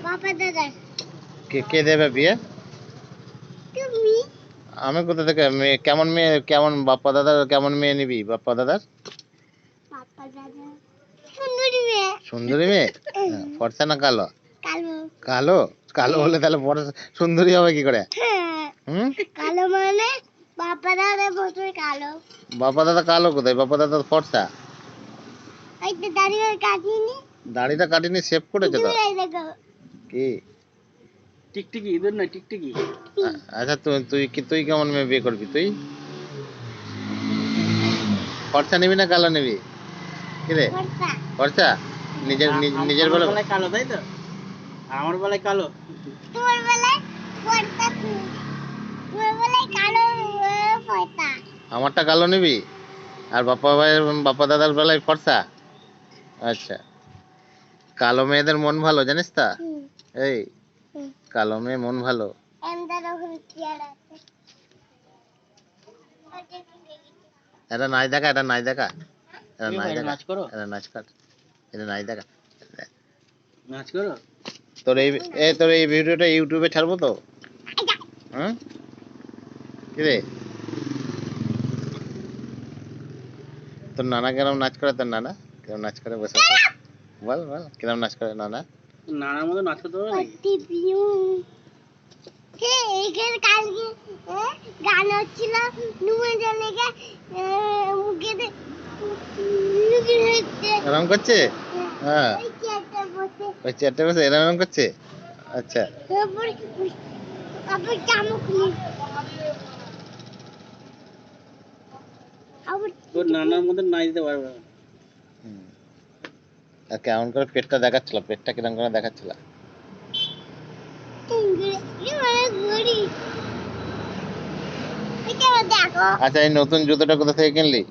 বাবা দাদা কে কে দেবে বিয়ে? তুমি আমি কোথা থেকে মেয়ে? কেমন মেয়ে? কেমন বাপ্পা দাদার কেমন মেয়ে নিবি? বাপ্পা দাদার বাবা দাদা সুন্দরী মেয়ে সুন্দরী মেয়ে? হ্যাঁ, ফর্সা না কালো? কালো কালো? কালো হলে তাহলে ফর্সা সুন্দরী হবে কি করে? হুম? কালো মানে বাবা দাদা বলতে কালো বাপ্পা দাদা কালো কোথায়? বাপ্পা দাদা তো ফর্সা। এই তো দাঁড়িয়ে কাটিনি দাড়িটা কাটিনি, শেভ করেছে তো। এই দেখো কি? টিকটিকি ইঁদুর নয়, টিকটিকি। আচ্ছা, তুই কেমন মেয়ে বিয়ে করবি তুই? ফর্সা নিবি না কালো নিবি? কি রে? ফর্সা ফর্সা? নিজের আমার বলে বেলায় কালো, তাই তো? আমার বেলায় কালো। তোমার বেলায় ফর্সা তোমার বেলায় কালো ফর্সা আমারটা কালো নিবি আর বাপ্পা দাদার বেলায় ফর্সা। আচ্ছা, কালো মেয়েদের মন ভালো জানিস তা? এই কালো মেয়ে মন ভালো। এমদার ওখানে চেয়ার আছে এটা নাই দেখা, এটা নাই দেখা, এটা কি নাই ভাই, দেখা, নাচ করো? এটা নাচ কর, এটা নাই দেখা। নাচ করো? তোর এই ভিডিওটা ইউটিউবে ছাড়বো তো? হ্যাঁ, কি রে? তোর নানা কেরম নাচ করে? তোর নানা কেরম নাচ করে? বসে বল বল কিরম নাচ করে নানা? নানার মতো নাচ করতে পারো নাকি? টিপিউ কে এখানে কালকে গান হচ্ছিল নুয়ে জলেকে মুখে লুকি হচ্ছে এরম করছে? হ্যাঁ, ওই চেয়ারটা বসে ওই চেয়ারটা বসে এরম করছে। আচ্ছা, তারপর আবার জামা খুলে আবার তোর নানার মতো নাচ দিতে পারবে না। হুম। আর কেমন করে পেটটা দেখাচ্ছিল? পেটটা কিরম করে দেখাচ্ছিল? ঘুরি এটা দেখো আচ্ছা, এই নতুন জুতোটা কোথা থেকে কিনলি?